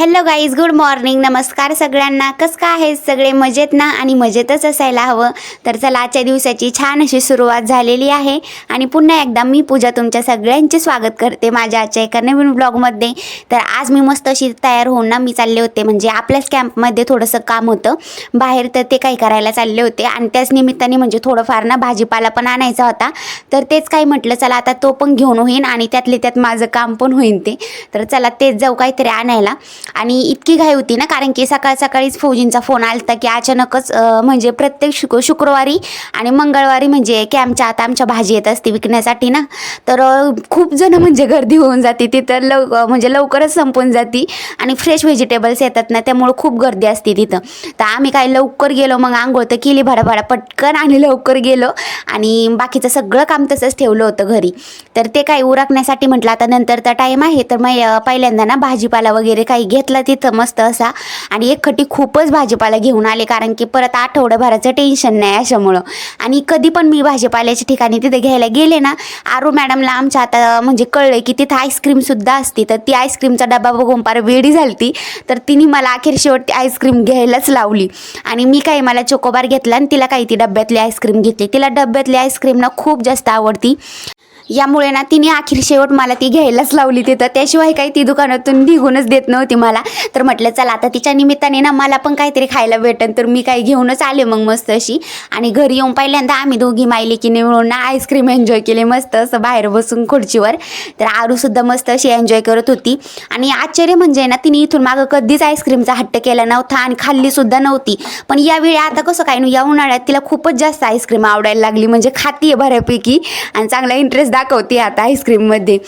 Hello guys, good morning. नमस्कार सगळ्यांना. कसं काय आहे सगळे? मजेत ना? आणि मजेतच असायला हवं. तर चला, आजच्या दिवसाची छान अशी सुरुवात झालेली आहे आणि पुन्हा एकदा मी पूजा तुमच्या सगळ्यांचे स्वागत करते माझ्या आजच्या एका नवीन ब्लॉगमध्ये. तर आज मी मस्त अशी तयार होऊन ना मी चालले होते, म्हणजे आपल्याच कॅम्पमध्ये थोडंसं काम होतं बाहेर, तर ते काही करायला चालले होते आणि त्याच निमित्ताने म्हणजे थोडंफार ना भाजीपाला पण आणायचा होता. तर तेच काही म्हटलं चला आता तो पण घेऊन होईन आणि त्यातले त्यात माझं काम पण होईन ते. तर चला तेच जाऊ काहीतरी आणायला. आणि इतकी घाई होती ना, कारण की सकाळ सकाळीच फौजींचा फोन आलता की अचानकच म्हणजे प्रत्येक शुक्रवारी आणि मंगळवारी म्हणजे कॅम्पच्या आता आमच्या भाजी येत असते विकण्यासाठी ना, तर खूप जण म्हणजे गर्दी होऊन जाते तिथं. म्हणजे लवकरच संपून जाती आणि फ्रेश व्हेजिटेबल्स येतात ना, त्यामुळे खूप गर्दी असते तिथं. तर आम्ही काय लवकर गेलो, मग आंघोळ तर केली भडाभडा पटकन आणि लवकर गेलो आणि बाकीचं सगळं काम तसंच ठेवलं होतं घरी. तर ते काही उरकण्यासाठी म्हटलं आता नंतरचा टाईम आहे, तर मग पहिल्यांदा ना भाजीपाला वगैरे काही घेतला तिथं मस्त असा. आणि एक खटी खूपच भाजीपाला घेऊन आले, कारण की परत आठवड्याभराचं टेन्शन नाही अशामुळं. आणि कधी पण मी भाजीपाल्याच्या ठिकाणी तिथे घ्यायला गेले ना, आरू मॅडमला आमच्या आता म्हणजे कळलं की तिथं आईस्क्रीमसुद्धा असते. तर ती आईस्क्रीमचा डबा बघून पार वेडी झालती. तर तिने मला अखेर शेवट आईस्क्रीम घ्यायलाच लावली आणि मी काही मला चोकोबार घेतला आणि तिला काही ती डब्यातली आईस्क्रीम घेतली. तिला डब्यातली आईस्क्रीम ना खूप जास्त आवडती, यामुळे ना तिने अखेर शेवट मला ती घ्यायलाच लावली तिथं. त्याशिवाय काही ती दुकानातून निघूनच देत नव्हती मला. तर म्हटलं चला आता तिच्या निमित्ताने ना मला पण काहीतरी खायला भेटेल, तर मी काही घेऊनच आले मग मस्त अशी. आणि घरी येऊन पहिल्यांदा आम्ही दोघी मायलेकीने मिळून ना आईस्क्रीम एन्जॉय केले मस्त असं बाहेर बसून खुर्चीवर. तर आरूसुद्धा मस्त अशी एन्जॉय करत होती. आणि आश्चर्य म्हणजे ना, तिने इथून मागं कधीच आईस्क्रीमचा हट्ट केला नव्हता आणि खाल्लीसुद्धा नव्हती. पण यावेळी आता कसं काय या उन्हाळ्यात तिला खूपच जास्त आईस्क्रीम आवडायला लागली, म्हणजे खातीये बऱ्यापैकी आणि चांगला इंटरेस्ट दाखवते आता आईस्क्रीममध्ये.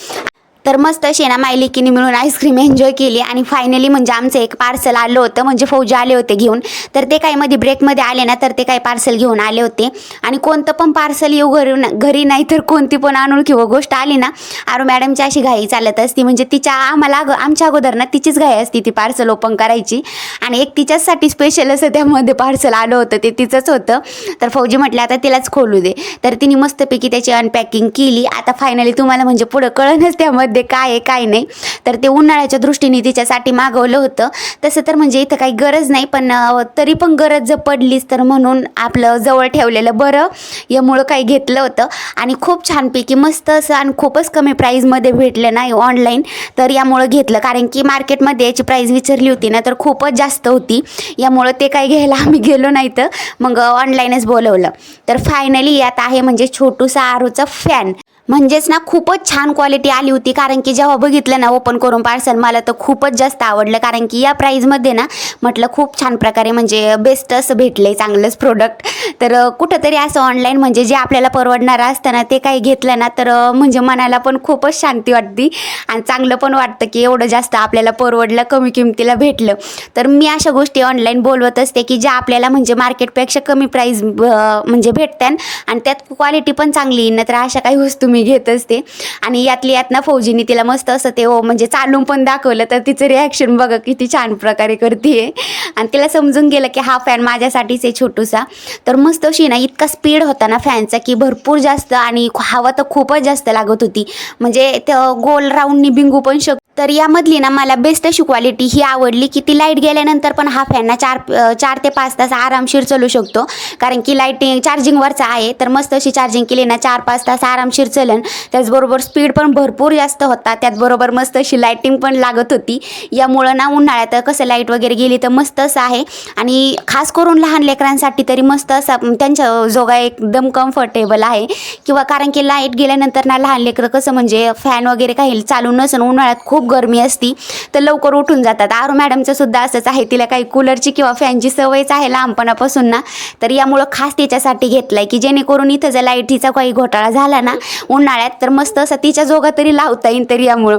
तर मस्त अशी ना मायलिकीने मिळून आईस्क्रीम एन्जॉय केली. आणि फायनली म्हणजे आमचं एक पार्सल आलं होतं, म्हणजे फौजी आले होते घेऊन. तर ते काही मध्ये ब्रेकमध्ये आले ना, तर ते काही पार्सल घेऊन आले होते. आणि कोणतं पण पार्सल येऊ घरी नाही तर कोणती पण अनोळखी गोष्ट आली ना, आरू मॅडमची अशी घाई चालत असती, म्हणजे आमच्या अगोदर ना तिचीच घाई असती ती पार्सल ओपन करायची. आणि एक तिच्याचसाठी स्पेशल असं त्यामध्ये पार्सल आलं होतं, ते तिचंच होतं. तर फौजी म्हटलं आता तिलाच खोलू दे. तर तिने मस्तपैकी त्याची अनपॅकिंग केली. आता फायनली तुम्हाला म्हणजे पुढं कळणच त्यामध्ये काय आहे काय नाही. तर ते उन्हाळ्याच्या दृष्टीने तिच्यासाठी मागवलं होतं. तसं तर म्हणजे इथं काही गरज नाही, पण तरी पण गरज जर पडलीच तर म्हणून आपलं जवळ ठेवलेलं बरं, यामुळं काही घेतलं होतं. आणि खूप छानपैकी मस्त असं आणि खूपच कमी प्राईजमध्ये भेटलं नाही ऑनलाईन, तर यामुळं घेतलं. कारण की मार्केटमध्ये याची प्राईज विचारली होती ना, तर खूपच जास्त होती, यामुळं ते काही घ्यायला आम्ही गेलो नाही, तर मग ऑनलाईनच बोलवलं. तर फायनली यात आहे म्हणजे छोटूसा आरूचा फॅन. म्हणजेच ना खूपच छान क्वालिटी आली होती, कारण की जेव्हा बघितलं ना ओपन करून पार्सल मला तर खूपच जास्त आवडलं. कारण की या प्राईजमध्ये ना म्हटलं खूप छान प्रकारे म्हणजे बेस्ट असं भेटलं आहे, चांगलंच प्रोडक्ट. तर कुठंतरी असं ऑनलाईन म्हणजे जे आपल्याला परवडणारं असतं ना ते काही घेतलं ना, तर म्हणजे मनाला पण खूपच शांती वाटते आणि चांगलं पण वाटतं की एवढं जास्त आपल्याला परवडलं, कमी किमतीला भेटलं. तर मी अशा गोष्टी ऑनलाईन बोलवत असते की ज्या आपल्याला म्हणजे मार्केटपेक्षा कमी प्राईज म्हणजे भेटतात आणि त्यात क्वालिटी पण चांगली येईल ना, तर अशा काही वस्तू मी घेत असते. आणि यातली यात ना फौजीने तिला मस्त असं ते म्हणजे चालून पण दाखवलं, तर तिचं रिॲक्शन बघा किती छान प्रकारे करते. आणि तिला समजून गेलं की हा फॅन माझ्यासाठीच आहे छोटूसा. तर मस्त अशी ना इतका स्पीड होता ना फॅनचा की भरपूर जास्त, आणि हवा तर खूपच जास्त लागत होती, म्हणजे त्या गोल राऊंडनी बिंगू पण तर यामधली ना मला बेस्ट अशी क्वालिटी ही आवडली की ती लाईट गेल्यानंतर पण हा फॅन ना 4 ते 5 तास आरामशीर चालू शकतो. कारण की लाईटिंग चार्जिंगवरचा आहे, तर मस्त अशी चार्जिंग केली ना 4-5 तास आरामशीर चलन. त्याचबरोबर स्पीड पण भरपूर जास्त होता, त्याचबरोबर मस्त अशी लाईटिंग पण लागत होती. यामुळं ना उन्हाळ्यात कसं लाईट वगैरे गेली तर मस्त असं आहे. आणि खास करून लहान लेकरांसाठी तरी मस्त असा त्यांच्या जोगा एकदम कम्फर्टेबल आहे. किंवा कारण की लाईट गेल्यानंतर ना लहान लेकरं कसं म्हणजे फॅन वगैरे काही चालू नसून उन्हाळ्यात खूप गरमी असती तर लवकर उठून जातात. आरू मॅडमचं सुद्धा असंच आहे, तिला काही कूलरची किंवा फॅनची सवयच आहे लहानपणापासून ना, तर यामुळं खास तिच्यासाठी घेतलाय की जेणेकरून इथं जर लाईटीचा काही घोटाळा झाला ना उन्हाळ्यात तर मस्त असं तिच्या जोगा तरी लावता येईल. तर यामुळं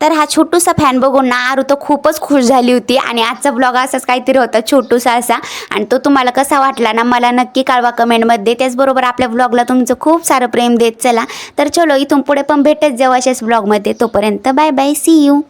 तर हा छोटूसा फॅन बघून ना आरू तर खूपच खुश झाली होती. आणि आजचा ब्लॉग असाच काहीतरी होता छोटूसा असा, आणि तो तुम्हाला कसा वाटला ना मला नक्की कळवा कमेंटमध्ये. त्याचबरोबर आपल्या ब्लॉगला तुमचं खूप सारं प्रेम देत चला. तर चलो इथून पुढे पण भेटत जाऊ अशाच ब्लॉगमध्ये. तोपर्यंत बाय बाय, सी यू.